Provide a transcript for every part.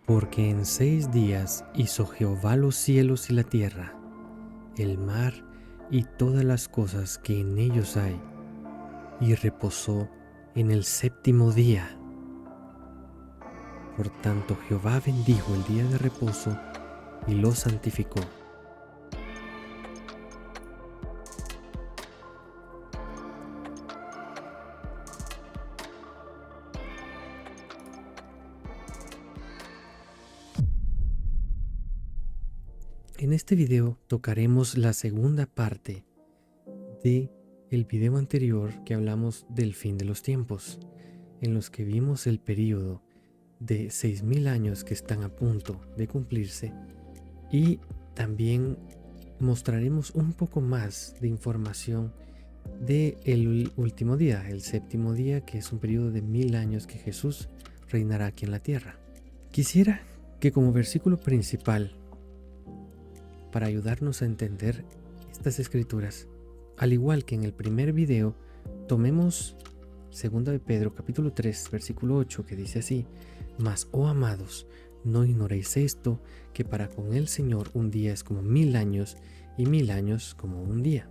Porque en 6 días hizo Jehová los cielos y la tierra, el mar y todas las cosas que en ellos hay, y reposó en el séptimo día. Por tanto Jehová bendijo el día de reposo y lo santificó. En este video tocaremos la segunda parte de el video anterior que hablamos del fin de los tiempos, en los que vimos el periodo de 6000 años que están a punto de cumplirse, y también mostraremos un poco más de información del último día, el séptimo día, que es un periodo de 1000 años que Jesús reinará aquí en la tierra. Quisiera que como versículo principal, para ayudarnos a entender estas escrituras, al igual que en el primer video, tomemos 2 de Pedro capítulo 3 versículo 8, que dice así: Mas, oh amados, no ignoréis esto, que para con el Señor un día es como 1000 años, y 1000 años como un día.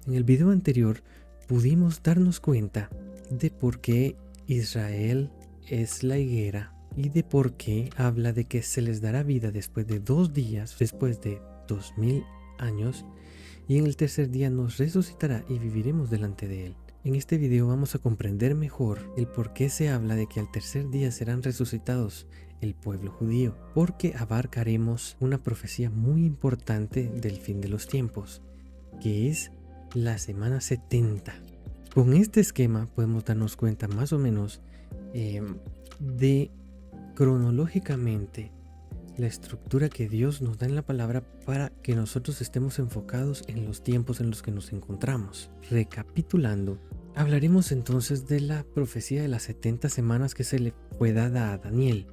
En el video anterior pudimos darnos cuenta de por qué Israel es la higuera y de por qué habla de que se les dará vida después de 2 días, después de 2000 años, y en el tercer día nos resucitará y viviremos delante de él. En este video vamos a comprender mejor el por qué se habla de que al tercer día serán resucitados el pueblo judío, porque abarcaremos una profecía muy importante del fin de los tiempos, que es la semana 70. Con este esquema podemos darnos cuenta más o menos de cronológicamente la estructura que Dios nos da en la palabra para que nosotros estemos enfocados en los tiempos en los que nos encontramos. Recapitulando, hablaremos entonces de la profecía de las 70 semanas que se le fue dada a Daniel.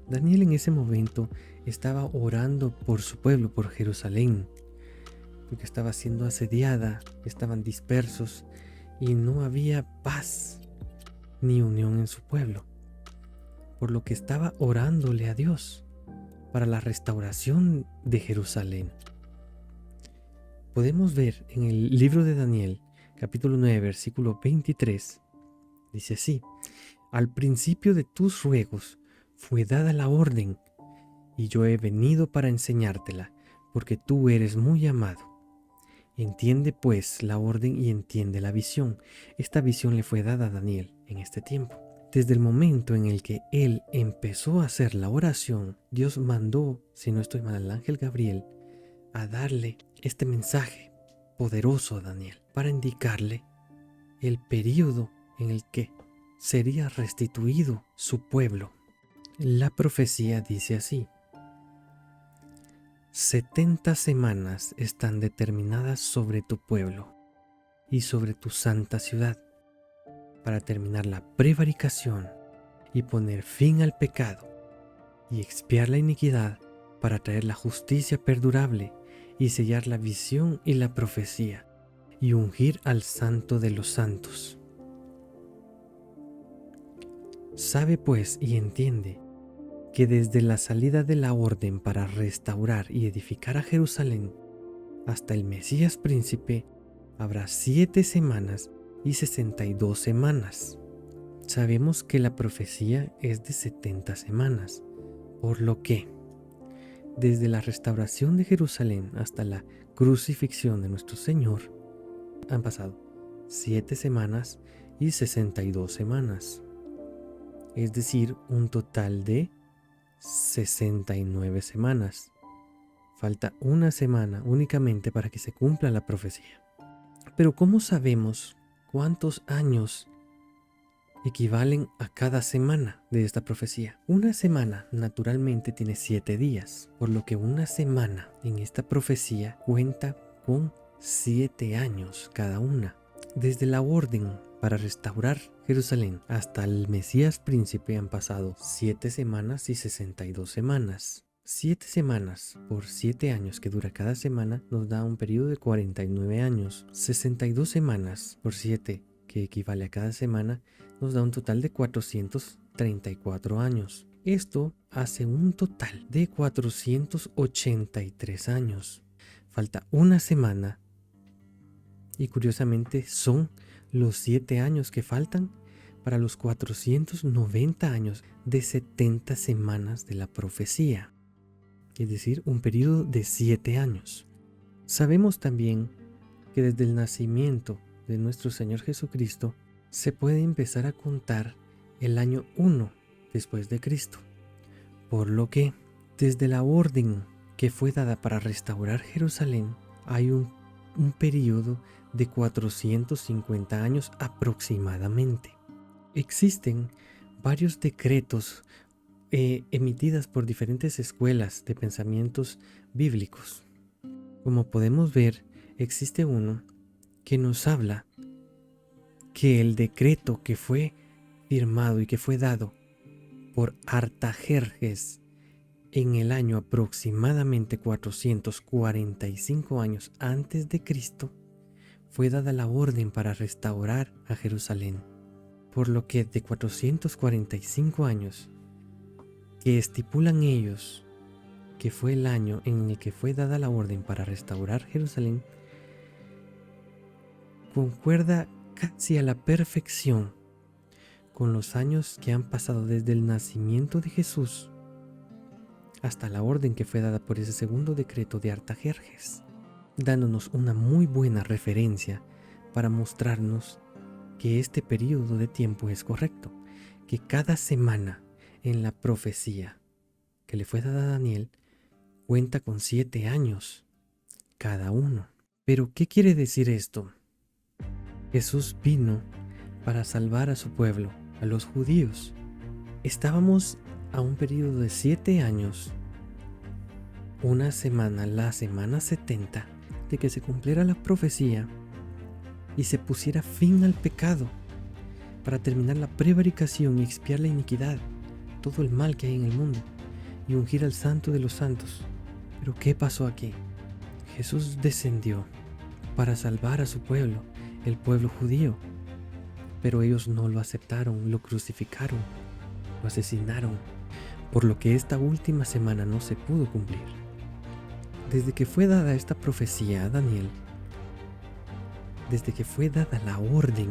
Daniel en ese momento estaba orando por su pueblo, por Jerusalén, porque estaba siendo asediada, estaban dispersos y no había paz ni unión en su pueblo, por lo que estaba orándole a Dios para la restauración de Jerusalén. Podemos ver en el libro de Daniel, capítulo 9, versículo 23, dice así: Al principio de tus ruegos fue dada la orden, y yo he venido para enseñártela, porque tú eres muy amado. Entiende pues la orden y entiende la visión. Esta visión le fue dada a Daniel en este tiempo. Desde el momento en el que él empezó a hacer la oración, Dios mandó, si no estoy mal, al ángel Gabriel a darle este mensaje poderoso a Daniel para indicarle el periodo en el que sería restituido su pueblo. La profecía dice así: 70 semanas están determinadas sobre tu pueblo y sobre tu santa ciudad, para terminar la prevaricación y poner fin al pecado, y expiar la iniquidad, para traer la justicia perdurable, y sellar la visión y la profecía, y ungir al santo de los santos. Sabe pues y entiende que desde la salida de la orden para restaurar y edificar a Jerusalén hasta el Mesías príncipe habrá 7 semanas y 62 semanas. Sabemos que la profecía es de 70 semanas, por lo que desde la restauración de Jerusalén hasta la crucifixión de nuestro Señor han pasado 7 semanas y 62 semanas, es decir, un total de 69 semanas. Falta una semana únicamente para que se cumpla la profecía. Pero ¿cómo sabemos cuántos años equivalen a cada semana de esta profecía? Una semana naturalmente tiene 7 días, por lo que una semana en esta profecía cuenta con 7 años cada una. Desde la orden para restaurar Jerusalén hasta el Mesías príncipe han pasado 7 semanas y 62 semanas. 7 semanas por 7 años que dura cada semana nos da un periodo de 49 años. 62 semanas por 7, que equivale a cada semana, nos da un total de 434 años. Esto hace un total de 483 años. Falta una semana y curiosamente son los 7 años que faltan para los 490 años de 70 semanas de la profecía, es decir, un periodo de 7 años. Sabemos también que desde el nacimiento de nuestro Señor Jesucristo se puede empezar a contar el año 1 después de Cristo, por lo que desde la orden que fue dada para restaurar Jerusalén hay un periodo de 450 años aproximadamente. Existen varios decretos emitidas por diferentes escuelas de pensamientos bíblicos. Como podemos ver, existe uno que nos habla que el decreto que fue firmado y que fue dado por Artajerjes en el año aproximadamente 445 años antes de Cristo, fue dada la orden para restaurar a Jerusalén, por lo que de 445 años que estipulan ellos que fue el año en el que fue dada la orden para restaurar Jerusalén, concuerda casi a la perfección con los años que han pasado desde el nacimiento de Jesús hasta la orden que fue dada por ese segundo decreto de Artajerjes, dándonos una muy buena referencia para mostrarnos que este periodo de tiempo es correcto, que cada semana en la profecía que le fue dada a Daniel cuenta con 7 años cada uno. Pero ¿qué quiere decir esto? Jesús vino para salvar a su pueblo, a los judíos. Estábamos a un periodo de 7 años, una semana, la semana 70, de que se cumpliera la profecía y se pusiera fin al pecado, para terminar la prevaricación y expiar la iniquidad, todo el mal que hay en el mundo, y ungir al Santo de los Santos. Pero ¿qué pasó aquí? Jesús descendió para salvar a su pueblo, el pueblo judío, pero ellos no lo aceptaron, lo crucificaron, lo asesinaron, por lo que esta última semana no se pudo cumplir. Desde que fue dada esta profecía a Daniel, desde que fue dada la orden,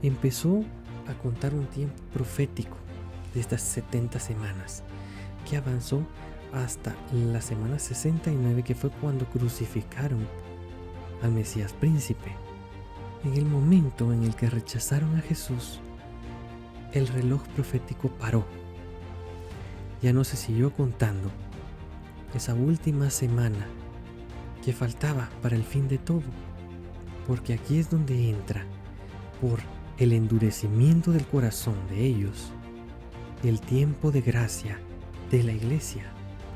empezó a contar un tiempo profético de estas 70 semanas, que avanzó hasta la semana 69, que fue cuando crucificaron al Mesías príncipe. En el momento en el que rechazaron a Jesús, el reloj profético paró. Ya no se siguió contando esa última semana que faltaba para el fin de todo, porque aquí es donde entra, por el endurecimiento del corazón de ellos, el tiempo de gracia de la iglesia,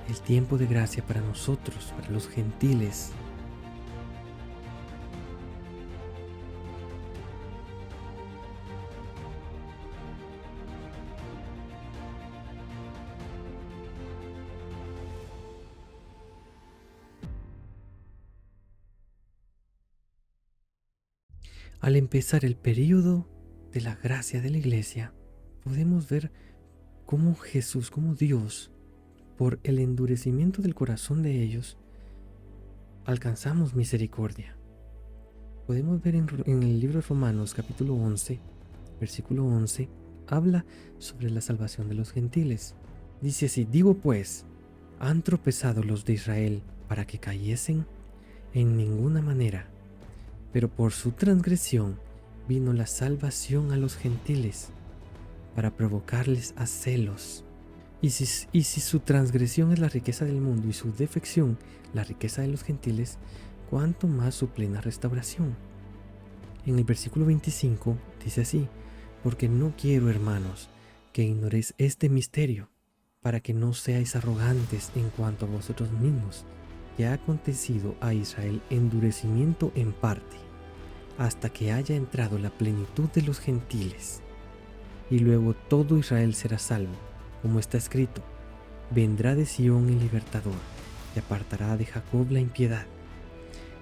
el tiempo de gracia para nosotros, para los gentiles. Al empezar el período de la gracia de la iglesia, podemos ver cómo Jesús, cómo Dios, por el endurecimiento del corazón de ellos, alcanzamos misericordia. Podemos ver en el libro de Romanos capítulo 11, versículo 11, habla sobre la salvación de los gentiles. Dice así: digo pues, ¿han tropezado los de Israel para que cayesen? En ninguna manera. Pero por su transgresión vino la salvación a los gentiles, para provocarles a celos. Y si su transgresión es la riqueza del mundo y su defección la riqueza de los gentiles, ¿cuánto más su plena restauración? En el versículo 25 dice así: porque no quiero, hermanos, que ignoréis este misterio, para que no seáis arrogantes en cuanto a vosotros mismos, que ha acontecido a Israel endurecimiento en parte, hasta que haya entrado la plenitud de los gentiles. Y luego todo Israel será salvo, como está escrito: vendrá de Sión el libertador, y apartará de Jacob la impiedad.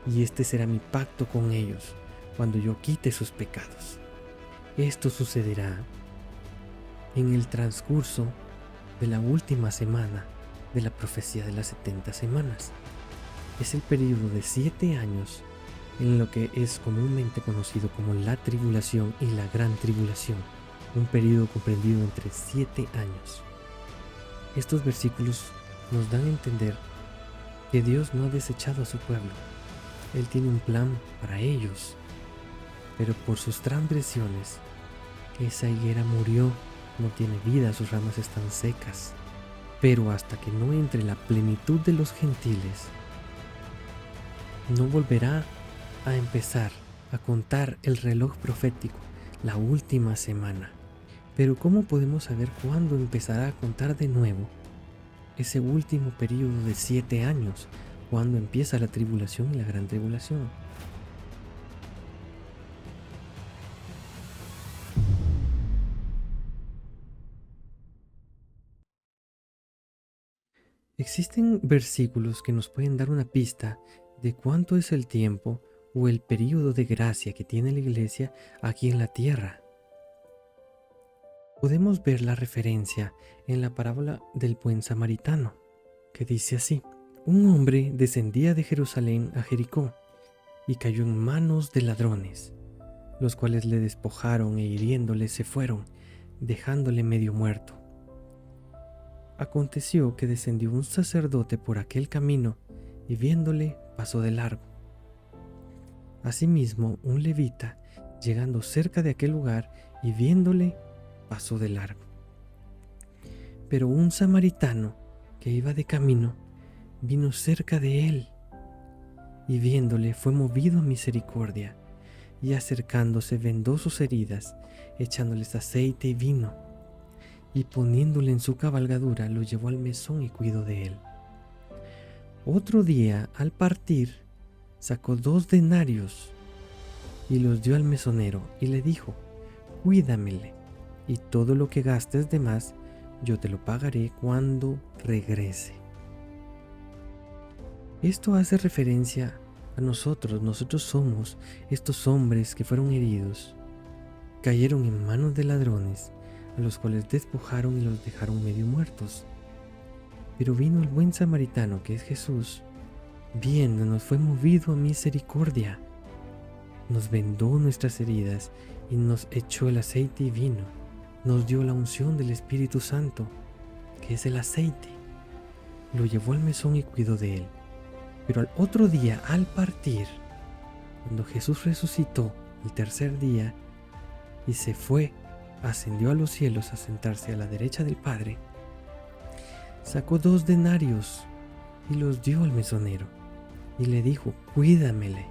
Y este será mi pacto con ellos, cuando yo quite sus pecados. Esto sucederá en el transcurso de la última semana de la profecía de las 70 semanas. Es el periodo de 7 años en lo que es comúnmente conocido como la tribulación y la gran tribulación, un periodo comprendido entre 7 años. Estos versículos nos dan a entender que Dios no ha desechado a su pueblo. Él tiene un plan para ellos, pero por sus transgresiones, esa higuera murió, no tiene vida, sus ramas están secas. Pero hasta que no entre la plenitud de los gentiles, no volverá a empezar a contar el reloj profético, la última semana. Pero ¿cómo podemos saber cuándo empezará a contar de nuevo ese último periodo de 7 años, cuando empieza la tribulación y la gran tribulación? Existen versículos que nos pueden dar una pista de cuánto es el tiempo o el periodo de gracia que tiene la iglesia aquí en la tierra. Podemos ver la referencia en la parábola del buen samaritano, que dice así: un hombre descendía de Jerusalén a Jericó y cayó en manos de ladrones, los cuales le despojaron e hiriéndole se fueron, dejándole medio muerto. Aconteció que descendió un sacerdote por aquel camino y viéndole pasó de largo. Asimismo, un levita, llegando cerca de aquel lugar y viéndole, pasó de largo. Pero un samaritano que iba de camino vino cerca de él y viéndole fue movido a misericordia y acercándose vendó sus heridas, echándoles aceite y vino, y poniéndole en su cabalgadura lo llevó al mesón y cuidó de él. Otro día, al partir, sacó 2 denarios y los dio al mesonero y le dijo: cuídamele, y todo lo que gastes de más yo te lo pagaré cuando regrese. Esto hace referencia a nosotros. Nosotros somos estos hombres que fueron heridos, cayeron en manos de ladrones, a los cuales despojaron y los dejaron medio muertos. Pero vino el buen samaritano, que es Jesús, viéndonos, fue movido a misericordia, nos vendó nuestras heridas y nos echó el aceite y vino, nos dio la unción del Espíritu Santo, que es el aceite, lo llevó al mesón y cuidó de él. Pero al otro día, al partir, cuando Jesús resucitó el tercer día y se fue, ascendió a los cielos a sentarse a la derecha del Padre, sacó 2 denarios y los dio al mesonero y le dijo: cuídamele,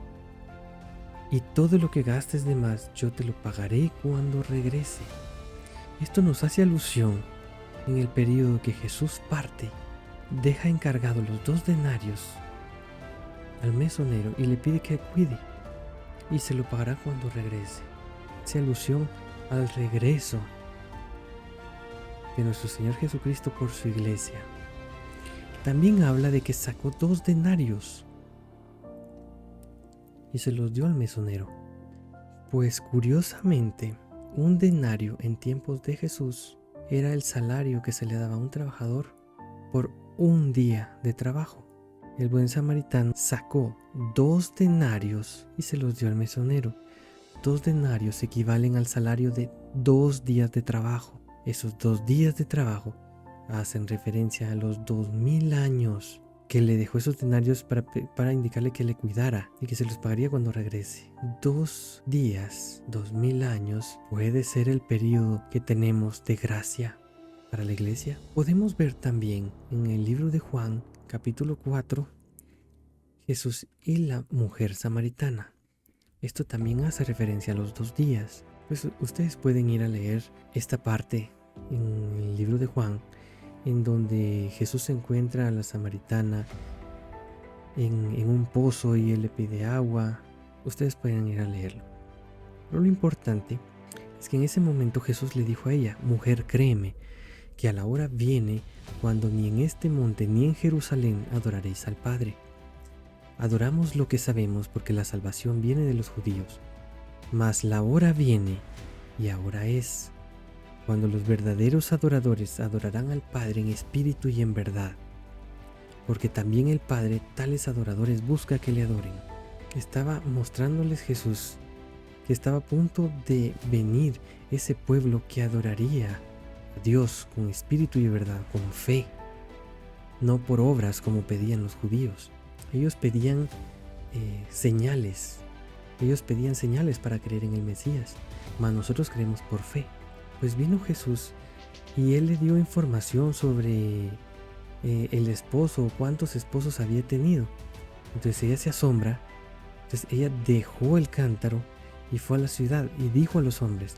y todo lo que gastes de más yo te lo pagaré cuando regrese. Esto nos hace alusión en el periodo que Jesús parte, deja encargado los 2 denarios al mesonero y le pide que cuide y se lo pagará cuando regrese. Hace alusión al regreso de nuestro Señor Jesucristo por su iglesia. También habla de que sacó 2 denarios y se los dio al mesonero. Pues curiosamente, un denario en tiempos de Jesús era el salario que se le daba a un trabajador por un día de trabajo. El buen samaritano sacó 2 denarios y se los dio al mesonero. 2 denarios equivalen al salario de 2 días de trabajo. Esos 2 días de trabajo hacen referencia a los 2000 años que le dejó esos denarios para indicarle que le cuidara y que se los pagaría cuando regrese. 2 días, 2000 años, puede ser el periodo que tenemos de gracia para la iglesia. Podemos ver también en el libro de Juan, capítulo 4, Jesús y la mujer samaritana. Esto también hace referencia a los 2 días. Pues ustedes pueden ir a leer esta parte en el libro de Juan, en donde Jesús encuentra a la samaritana en un pozo y él le pide agua. Ustedes pueden ir a leerlo. Pero lo importante es que en ese momento Jesús le dijo a ella: mujer, créeme, que a la hora viene cuando ni en este monte ni en Jerusalén adoraréis al Padre. Adoramos lo que sabemos porque la salvación viene de los judíos, mas la hora viene y ahora es cuando los verdaderos adoradores adorarán al Padre en espíritu y en verdad, porque también el Padre tales adoradores busca que le adoren. Estaba mostrándoles Jesús que estaba a punto de venir ese pueblo que adoraría a Dios con espíritu y verdad, con fe, no por obras como pedían los judíos. Ellos pedían señales. Ellos pedían señales para creer en el Mesías, mas nosotros creemos por fe. Pues vino Jesús y Él le dio información sobre el esposo o cuántos esposos había tenido. Entonces ella se asombra. Entonces ella dejó el cántaro y fue a la ciudad y dijo a los hombres: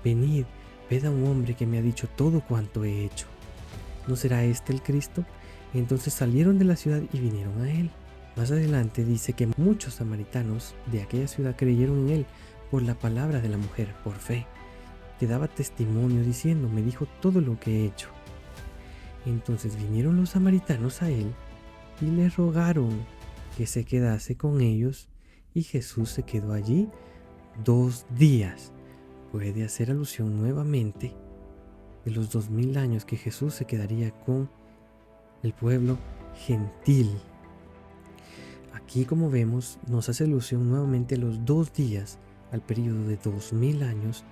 venid, ved a un hombre que me ha dicho todo cuanto he hecho. ¿No será este el Cristo? Entonces salieron de la ciudad y vinieron a él. Más adelante dice que muchos samaritanos de aquella ciudad creyeron en él por la palabra de la mujer, por fe, que daba testimonio diciendo: me dijo todo lo que he hecho. Entonces vinieron los samaritanos a él y le rogaron que se quedase con ellos, y Jesús se quedó allí 2 días. Puede hacer alusión nuevamente de los 2000 años que Jesús se quedaría con el pueblo gentil. Aquí, como vemos, nos hace alusión nuevamente a los 2 días, al periodo de 2000 años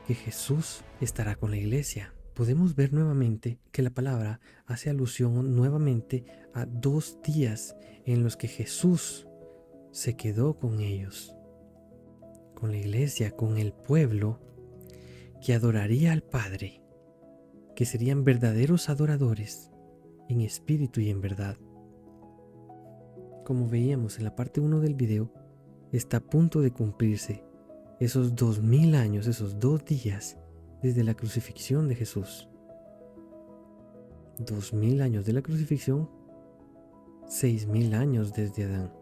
que Jesús estará con la iglesia. Podemos ver nuevamente que la palabra hace alusión nuevamente a 2 días en los que Jesús se quedó con ellos, con la iglesia, con el pueblo que adoraría al Padre, que serían verdaderos adoradores en espíritu y en verdad. Como veíamos en la parte 1 del video, está a punto de cumplirse esos 2000 años, esos 2 días desde la crucifixión de Jesús. 2000 años de la crucifixión, 6000 años desde Adán.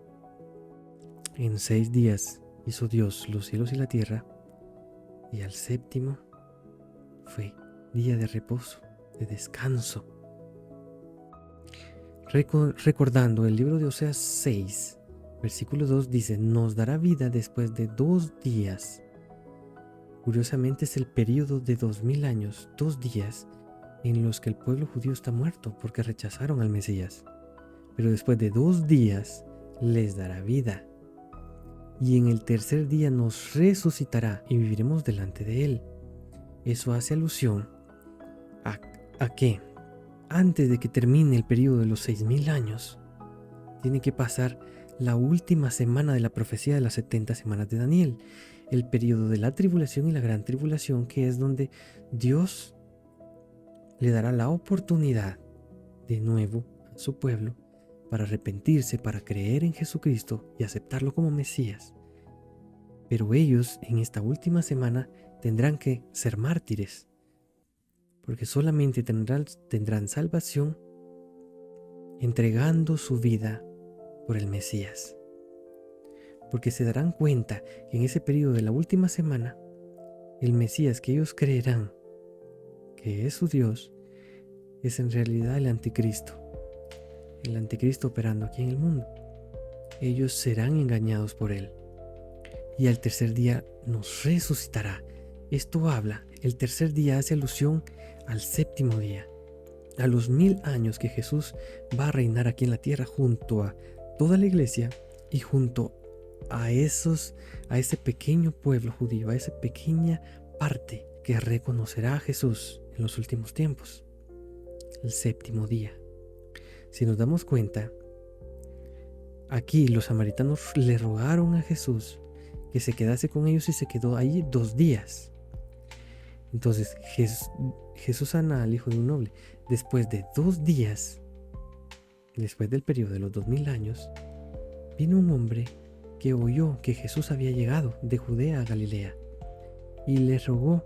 En 6 días hizo Dios los cielos y la tierra, y al séptimo fue día de reposo, de descanso. Recordando el libro de Oseas 6, versículo 2 dice: nos dará vida después de 2 días. Curiosamente es el periodo de 2000 años, 2 días en los que el pueblo judío está muerto porque rechazaron al Mesías. Pero después de 2 días les dará vida. Y en el tercer día nos resucitará y viviremos delante de él. Eso hace alusión a que antes de que termine el periodo de los 6000 años, tiene que pasar la última semana de la profecía de las 70 semanas de Daniel, el periodo de la tribulación y la gran tribulación, que es donde Dios le dará la oportunidad de nuevo a su pueblo para arrepentirse, para creer en Jesucristo y aceptarlo como Mesías. Pero ellos en esta última semana tendrán que ser mártires, porque solamente tendrán salvación entregando su vida por el Mesías. Porque se darán cuenta que en ese periodo de la última semana, el Mesías que ellos creerán que es su Dios, es en realidad el anticristo. El anticristo operando aquí en el mundo. Ellos serán engañados por él. Y al tercer día nos resucitará. Esto habla, el tercer día hace alusión al séptimo día, a los 1000 años que Jesús va a reinar aquí en la tierra junto a toda la iglesia y junto a ese pequeño pueblo judío, a esa pequeña parte que reconocerá a Jesús en los últimos tiempos, el séptimo día. Si nos damos cuenta, aquí los samaritanos le rogaron a Jesús que se quedase con ellos y se quedó allí 2 días. Entonces Jesús sana al hijo de un noble. Después de 2 días, después del periodo de los 2000 años, vino un hombre que oyó que Jesús había llegado de Judea a Galilea y le rogó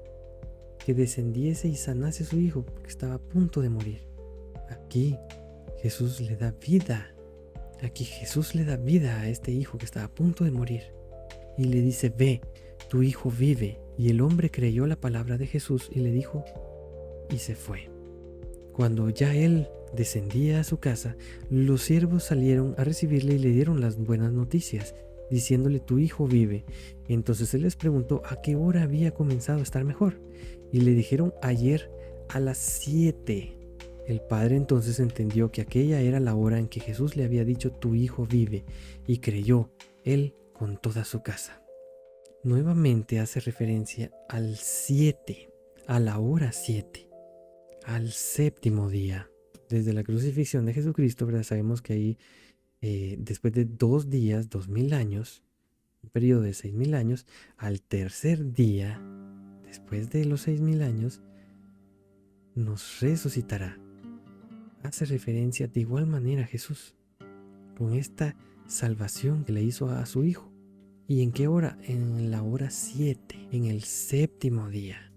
que descendiese y sanase a su hijo porque estaba a punto de morir. Aquí Jesús le da vida. Aquí Jesús le da vida a este hijo que estaba a punto de morir y le dice: ve, tu hijo vive. Y el hombre creyó la palabra de Jesús y le dijo, y se fue. Cuando ya él descendía a su casa, los siervos salieron a recibirle y le dieron las buenas noticias. diciéndole: tu hijo vive. Entonces él les preguntó a qué hora había comenzado a estar mejor, y le dijeron: ayer a las 7. El padre entonces entendió que aquella era la hora en que Jesús le había dicho: tu hijo vive, y creyó él con toda su casa. Nuevamente hace referencia al 7, a la hora 7, al séptimo día. Desde la crucifixión de Jesucristo, ¿verdad? Sabemos que ahí, después de 2 días, 2000 años, un periodo de 6000 años, al tercer día, después de los 6000 años, nos resucitará. Hace referencia de igual manera a Jesús, con esta salvación que le hizo a su hijo. ¿Y en qué hora? En la hora 7, en el séptimo día,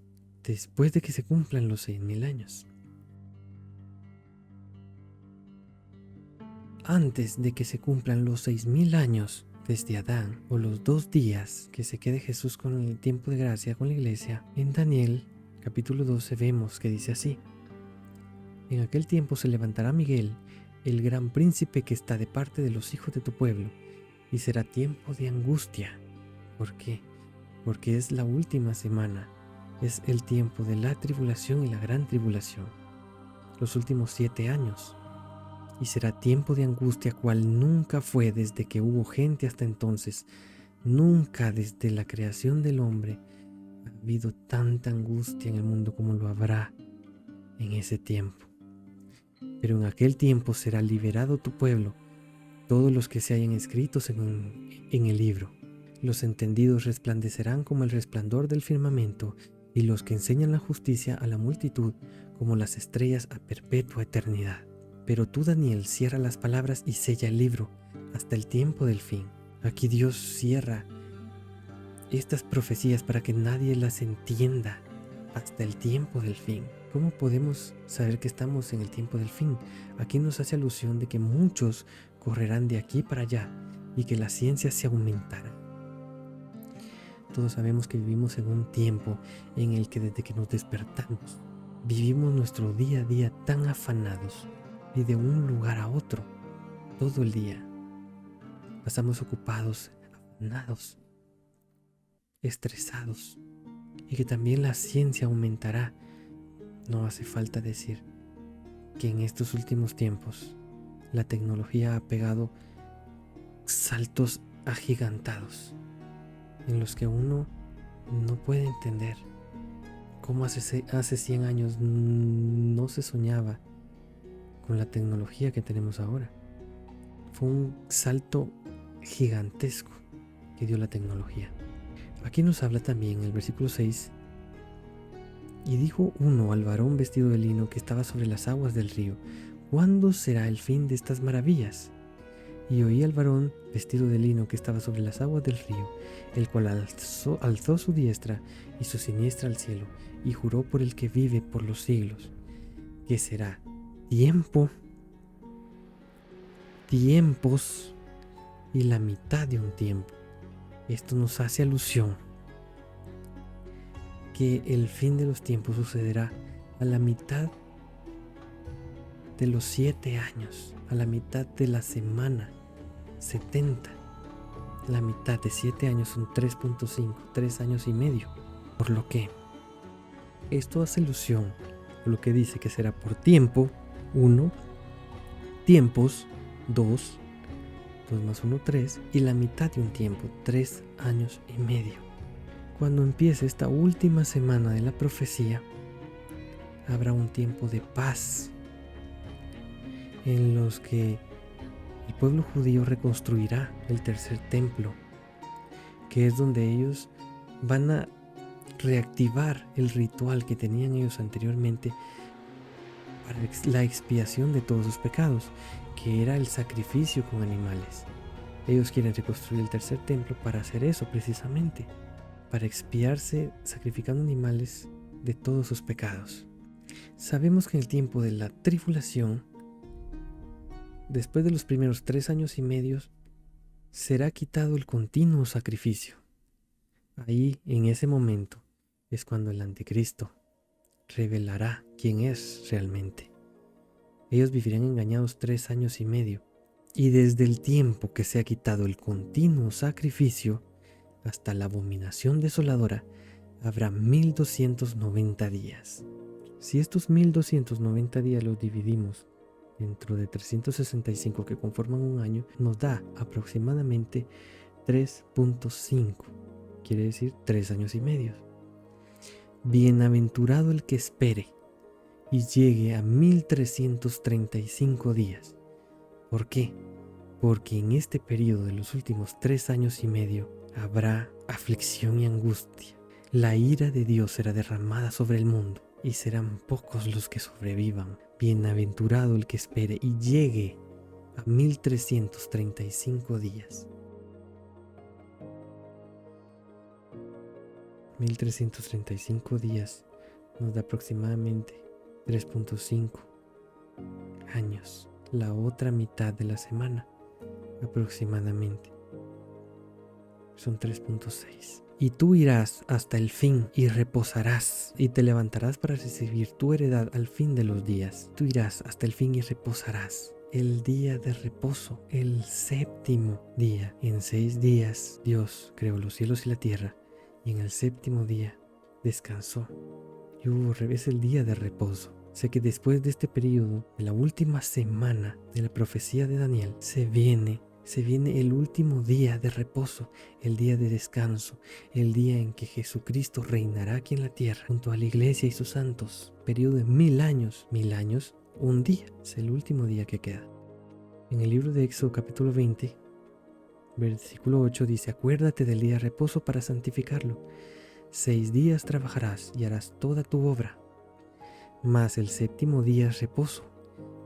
después de que se cumplan los 6000 años. Antes de que se cumplan los 6000 años desde Adán, o los 2 días que se quede Jesús con el tiempo de gracia con la iglesia, en Daniel capítulo 12 vemos que dice así: en aquel tiempo se levantará Miguel, el gran príncipe que está de parte de los hijos de tu pueblo, y será tiempo de angustia. ¿Por qué? Porque es la última semana, es el tiempo de la tribulación y la gran tribulación, los últimos 7 años. Y será tiempo de angustia cual nunca fue desde que hubo gente hasta entonces. Nunca desde la creación del hombre ha habido tanta angustia en el mundo como lo habrá en ese tiempo. Pero en aquel tiempo será liberado tu pueblo, todos los que se hayan escritos en el libro. Los entendidos resplandecerán como el resplandor del firmamento, y los que enseñan la justicia a la multitud como las estrellas a perpetua eternidad. Pero tú, Daniel, cierra las palabras y sella el libro hasta el tiempo del fin. Aquí Dios cierra estas profecías para que nadie las entienda hasta el tiempo del fin. ¿Cómo podemos saber que estamos en el tiempo del fin? Aquí nos hace alusión de que muchos correrán de aquí para allá y que la ciencia se aumentará. Todos sabemos que vivimos en un tiempo en el que desde que nos despertamos vivimos nuestro día a día tan afanados y de un lugar a otro todo el día. Pasamos ocupados, afanados, estresados, y que también la ciencia aumentará. No hace falta decir que en estos últimos tiempos la tecnología ha pegado saltos agigantados en los que uno no puede entender cómo hace 100 años no se soñaba con la tecnología que tenemos ahora. Fue un salto gigantesco que dio la tecnología. Aquí nos habla también el versículo 6: y dijo uno al varón vestido de lino que estaba sobre las aguas del río: ¿cuándo será el fin de estas maravillas? Y oí al varón vestido de lino que estaba sobre las aguas del río, el cual alzó su diestra y su siniestra al cielo, y juró por el que vive por los siglos, que será tiempo, tiempos y la mitad de un tiempo. Esto nos hace alusión que el fin de los tiempos sucederá a la mitad de los 7 años, a la mitad de la semana 70. La mitad de 7 años son 3.5, 3 años y medio. Por lo que esto hace alusión a lo que dice que será por tiempo 1, tiempos 2, 2 más 1, 3, y la mitad de un tiempo, 3 años y medio. Cuando empiece esta última semana de la profecía, habrá un tiempo de paz en los que el pueblo judío reconstruirá el tercer templo, que es donde ellos van a reactivar el ritual que tenían ellos anteriormente para la expiación de todos sus pecados, que era el sacrificio con animales. Ellos quieren reconstruir el tercer templo para hacer eso precisamente, para expiarse sacrificando animales de todos sus pecados. Sabemos que en el tiempo de la tribulación, después de los primeros 3 años y medio, será quitado el continuo sacrificio. Ahí, en ese momento, es cuando el anticristo revelará quién es realmente. Ellos vivirán engañados 3 años y medio, Y desde el tiempo que se ha quitado el continuo sacrificio hasta la abominación desoladora, habrá 1290 días. Si estos 1290 días los dividimos dentro de 365 que conforman un año, nos da aproximadamente 3.5, quiere decir 3 años y medio. Bienaventurado el que espere y llegue a 1335 días. ¿Por qué? Porque en este periodo de los últimos 3 años y medio habrá aflicción y angustia. La ira de Dios será derramada sobre el mundo y serán pocos los que sobrevivan. Bienaventurado el que espere y llegue a 1335 días. 1335 días nos da aproximadamente 3.5 años, la otra mitad de la semana aproximadamente. Son 3.6. Y tú irás hasta el fin y reposarás y te levantarás para recibir tu heredad al fin de los días. Tú irás hasta el fin y reposarás. El día de reposo, el séptimo día. En 6 días Dios creó los cielos y la tierra y en el séptimo día descansó. Y es el día de reposo. Sé que después de este periodo, de la última semana de la profecía de Daniel, se viene el último día de reposo, el día de descanso, el día en que Jesucristo reinará aquí en la tierra junto a la iglesia y sus santos. Periodo de 1000 años. 1000 años, un día, es el último día que queda. En el libro de Éxodo capítulo 20, versículo 8 dice: acuérdate del día de reposo para santificarlo. 6 días trabajarás y harás toda tu obra, mas el séptimo día es reposo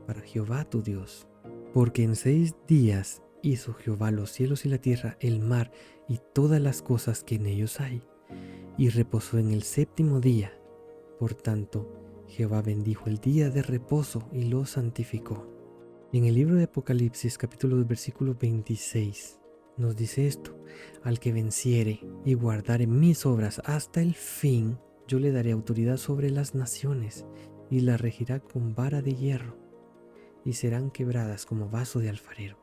para Jehová tu Dios. Porque en 6 días hizo Jehová los cielos y la tierra, el mar y todas las cosas que en ellos hay, y reposó en el séptimo día. Por tanto, Jehová bendijo el día de reposo y lo santificó. En el libro de Apocalipsis, capítulo 2, versículo 26, nos dice esto: al que venciere y guardare mis obras hasta el fin, yo le daré autoridad sobre las naciones, y las regirá con vara de hierro, y serán quebradas como vaso de alfarero,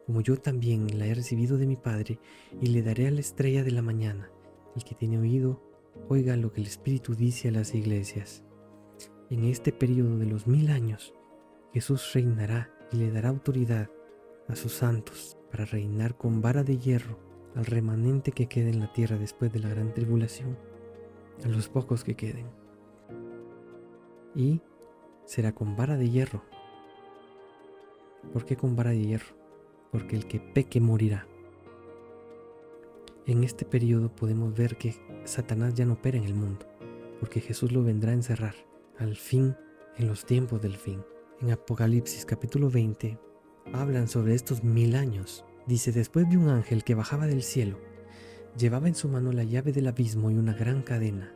como yo también la he recibido de mi Padre, y le daré a la estrella de la mañana. El que tiene oído, oiga lo que el Espíritu dice a las iglesias. En este periodo de los 1000 años, Jesús reinará y le dará autoridad a sus santos para reinar con vara de hierro al remanente que quede en la tierra después de la gran tribulación, a los pocos que queden. Y será con vara de hierro. ¿Por qué con vara de hierro? Porque el que peque morirá. En este periodo podemos ver que Satanás ya no opera en el mundo, porque Jesús lo vendrá a encerrar al fin, en los tiempos del fin. En Apocalipsis capítulo 20 hablan sobre estos 1000 años. Dice: después vi un ángel que bajaba del cielo, llevaba en su mano la llave del abismo y una gran cadena.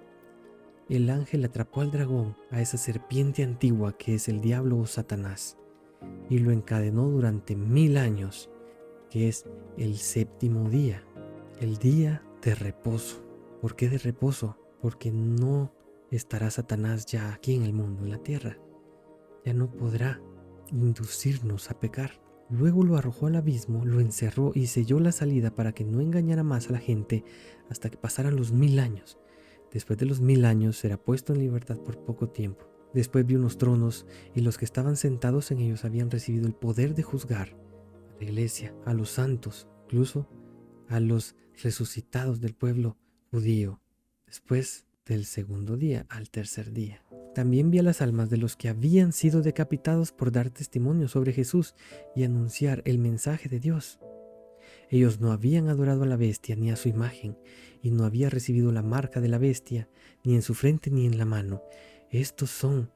El ángel atrapó al dragón, a esa serpiente antigua que es el diablo o Satanás, y lo encadenó durante 1000 años, que es el séptimo día, el día de reposo. ¿Por qué de reposo? Porque no estará Satanás ya aquí en el mundo, en la tierra. Ya no podrá inducirnos a pecar. Luego lo arrojó al abismo, lo encerró y selló la salida para que no engañara más a la gente hasta que pasaran los 1000 años. Después de los 1000 años será puesto en libertad por poco tiempo. Después vi unos tronos y los que estaban sentados en ellos habían recibido el poder de juzgar a la iglesia, a los santos, incluso a los resucitados del pueblo judío, después del segundo día al tercer día. También vi a las almas de los que habían sido decapitados por dar testimonio sobre Jesús y anunciar el mensaje de Dios. Ellos no habían adorado a la bestia ni a su imagen, y no habían recibido la marca de la bestia, ni en su frente ni en la mano. Estos son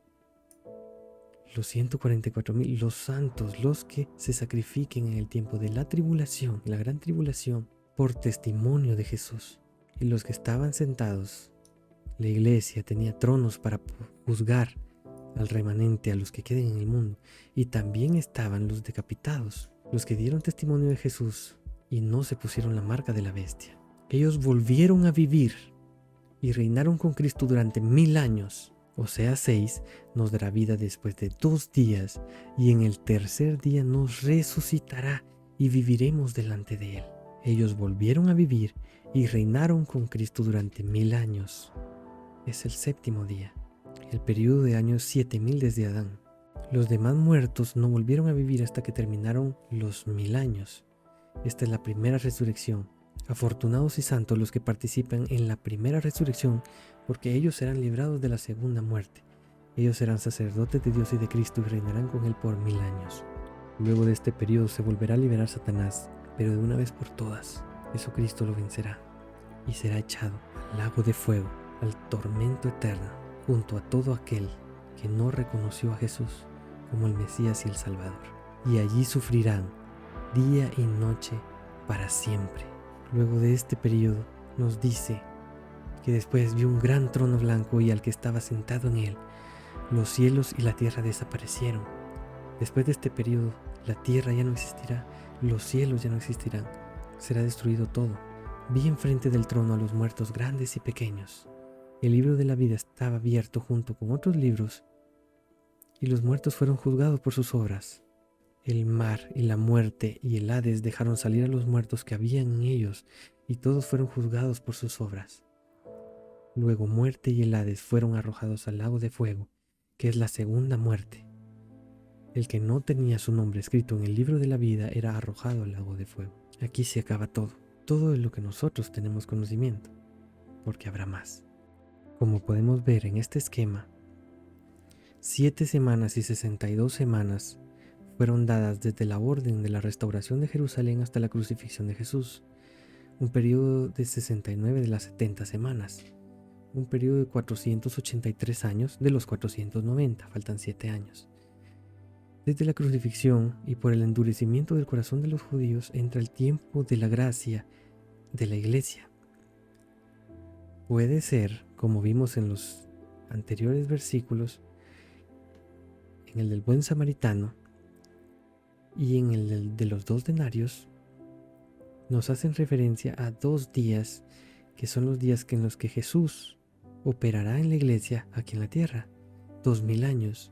los 144,000, los santos, los que se sacrifiquen en el tiempo de la tribulación, la gran tribulación, por testimonio de Jesús. Y los que estaban sentados, la iglesia tenía tronos para juzgar al remanente, a los que queden en el mundo. Y también estaban los decapitados, los que dieron testimonio de Jesús y no se pusieron la marca de la bestia. Ellos volvieron a vivir y reinaron con Cristo durante 1000 años. o sea 6, nos dará vida después de 2 días, y en el tercer día nos resucitará y viviremos delante de Él. Ellos volvieron a vivir y reinaron con Cristo durante 1000 años. Es el séptimo día, el periodo de años 7000 desde Adán. Los demás muertos no volvieron a vivir hasta que terminaron los 1000 años. Esta es la primera resurrección. Afortunados y santos los que participan en la primera resurrección, porque ellos serán librados de la segunda muerte. Ellos serán sacerdotes de Dios y de Cristo y reinarán con Él por 1000 años. Luego de este periodo se volverá a liberar Satanás, pero de una vez por todas. Jesucristo lo vencerá y será echado al lago de fuego, al tormento eterno, junto a todo aquel que no reconoció a Jesús como el Mesías y el Salvador. Y allí sufrirán día y noche para siempre. Luego de este periodo nos dice que después vio un gran trono blanco y al que estaba sentado en él. Los cielos y la tierra desaparecieron. Después de este periodo, la tierra ya no existirá, los cielos ya no existirán, será destruido todo. Vi enfrente del trono a los muertos grandes y pequeños. El libro de la vida estaba abierto junto con otros libros, y los muertos fueron juzgados por sus obras. El mar y la muerte y el Hades dejaron salir a los muertos que habían en ellos, y todos fueron juzgados por sus obras. Luego muerte y el Hades fueron arrojados al lago de fuego, que es la segunda muerte. El que no tenía su nombre escrito en el libro de la vida era arrojado al lago de fuego. Aquí se acaba todo. Todo es lo que nosotros tenemos conocimiento, porque habrá más. Como podemos ver en este esquema, 7 semanas y 62 semanas fueron dadas desde la orden de la restauración de Jerusalén hasta la crucifixión de Jesús, un periodo de 69 de las 70 semanas, un periodo de 483 años de los 490, faltan 7 años. Desde la crucifixión y por el endurecimiento del corazón de los judíos entra el tiempo de la gracia de la iglesia. Puede ser, como vimos en los anteriores versículos, en el del buen samaritano y en el de los 2 denarios, nos hacen referencia a 2 días que son los días en los que Jesús operará en la iglesia aquí en la tierra, 2000 años.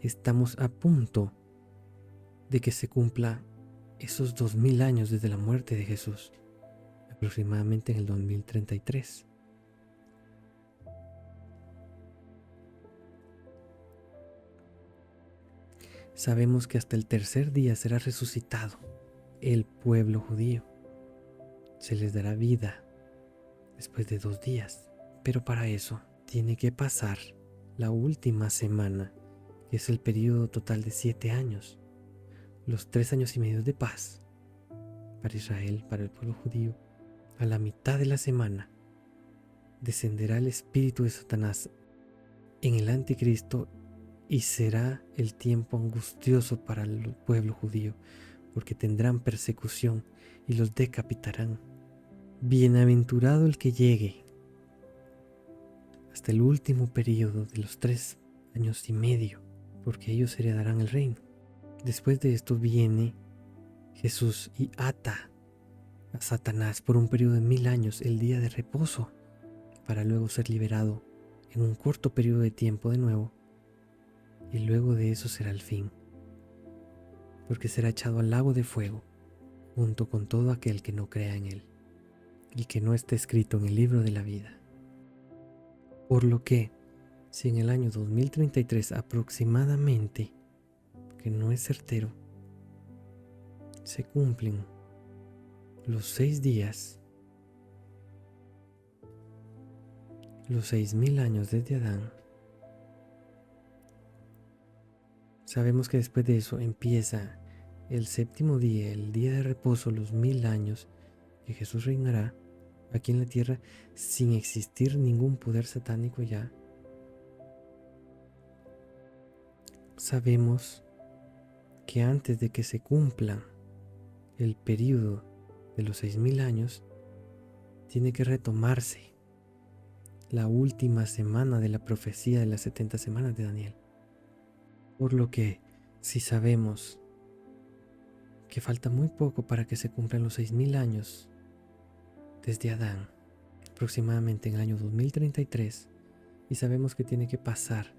Estamos a punto de que se cumpla esos 2000 años desde la muerte de Jesús, aproximadamente en el 2033. Sabemos que hasta el tercer día será resucitado el pueblo judío. Se les dará vida después de 2 días, pero para eso tiene que pasar la última semana, que es el periodo total de 7 años, los 3 años y medio de paz para Israel, para el pueblo judío. A la mitad de la semana descenderá el espíritu de Satanás en el anticristo y será el tiempo angustioso para el pueblo judío, porque tendrán persecución y los decapitarán. Bienaventurado el que llegue hasta el último periodo de los 3 años y medio, porque ellos heredarán el reino. Después de esto viene Jesús y ata a Satanás por un periodo de 1000 años, el día de reposo, para luego ser liberado en un corto periodo de tiempo de nuevo, y luego de eso será el fin, porque será echado al lago de fuego junto con todo aquel que no crea en él y que no esté escrito en el libro de la vida. Por lo que, si en el año 2033 aproximadamente, que no es certero, se cumplen los 6 días, los 6000 años desde Adán, sabemos que después de eso empieza el séptimo día, el día de reposo, los 1000 años que Jesús reinará aquí en la tierra sin existir ningún poder satánico ya. Sabemos que antes de que se cumpla el periodo de los 6000 años, tiene que retomarse la última semana de la profecía de las 70 semanas de Daniel. Por lo que, si sabemos que falta muy poco para que se cumplan los 6000 años desde Adán, aproximadamente en el año 2033, y sabemos que tiene que pasar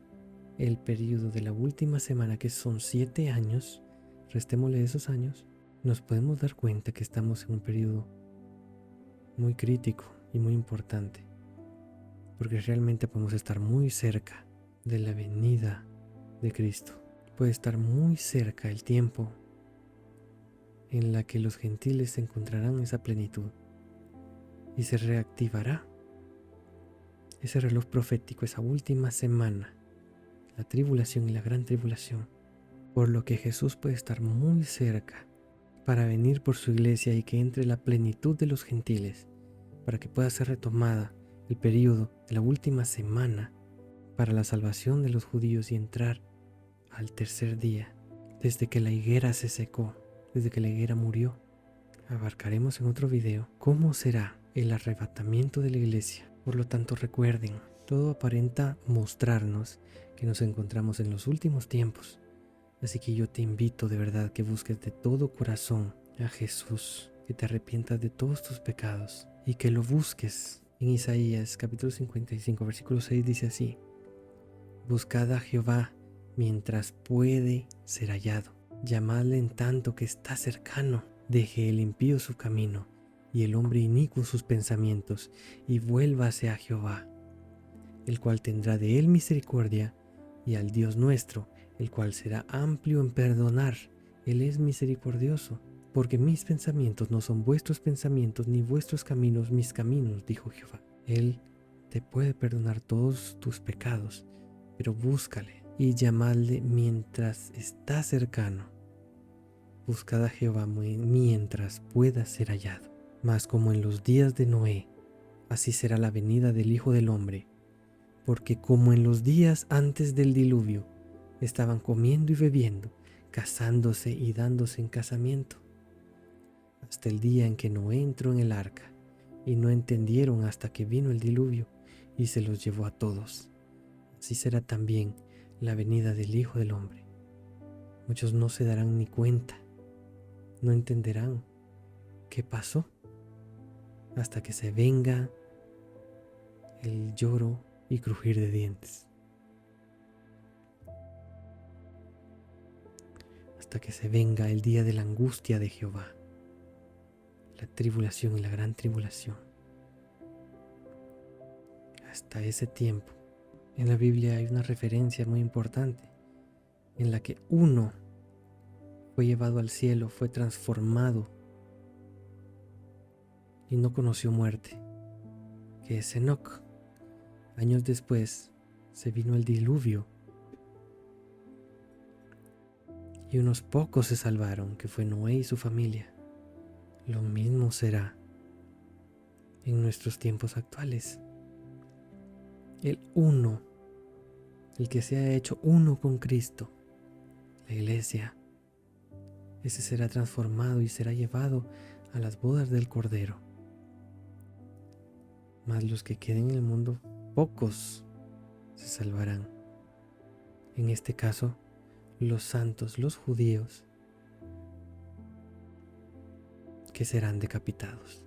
el periodo de la última semana, que son 7 años, restémosle esos años, nos podemos dar cuenta que estamos en un periodo muy crítico y muy importante, porque realmente podemos estar muy cerca de la venida de Cristo. Puede estar muy cerca el tiempo en la que los gentiles encontrarán esa plenitud y se reactivará ese reloj profético, esa última semana, la tribulación y la gran tribulación, por lo que Jesús puede estar muy cerca para venir por su iglesia y que entre la plenitud de los gentiles, para que pueda ser retomada el periodo de la última semana para la salvación de los judíos y entrar al tercer día, desde que la higuera se secó, desde que la higuera murió. Abarcaremos en otro video cómo será el arrebatamiento de la iglesia. Por lo tanto, recuerden, todo aparenta mostrarnos que nos encontramos en los últimos tiempos. Así que yo te invito de verdad que busques de todo corazón a Jesús, que te arrepientas de todos tus pecados y que lo busques. En Isaías capítulo 55 versículo 6 dice así: buscad a Jehová mientras puede ser hallado, llamadle en tanto que está cercano. Deje el impío su camino y el hombre inicuo sus pensamientos, y vuélvase a Jehová, el cual tendrá de él misericordia, y al Dios nuestro, el cual será amplio en perdonar. Él es misericordioso, porque mis pensamientos no son vuestros pensamientos, ni vuestros caminos mis caminos, dijo Jehová. Él te puede perdonar todos tus pecados, pero búscale y llamadle mientras está cercano. Buscad a Jehová mientras pueda ser hallado. Mas como en los días de Noé, así será la venida del Hijo del Hombre. Porque como en los días antes del diluvio, estaban comiendo y bebiendo, casándose y dándose en casamiento, hasta el día en que Noé entró en el arca, y no entendieron hasta que vino el diluvio y se los llevó a todos. Así será también la venida del Hijo del Hombre. Muchos no se darán ni cuenta, no entenderán qué pasó, hasta que se venga el lloro y crujir de dientes. Hasta que se venga el día de la angustia de Jehová, la tribulación y la gran tribulación. Hasta ese tiempo, en la Biblia hay una referencia muy importante en la que uno fue llevado al cielo, fue transformado y no conoció muerte, que es Enoc. Años después se vino el diluvio y unos pocos se salvaron, que fue Noé y su familia. Lo mismo será en nuestros tiempos actuales. El uno, el que se ha hecho uno con Cristo, la iglesia, ese será transformado y será llevado a las bodas del Cordero. Mas los que queden en el mundo, pocos se salvarán. En este caso, los santos, los judíos, que serán decapitados.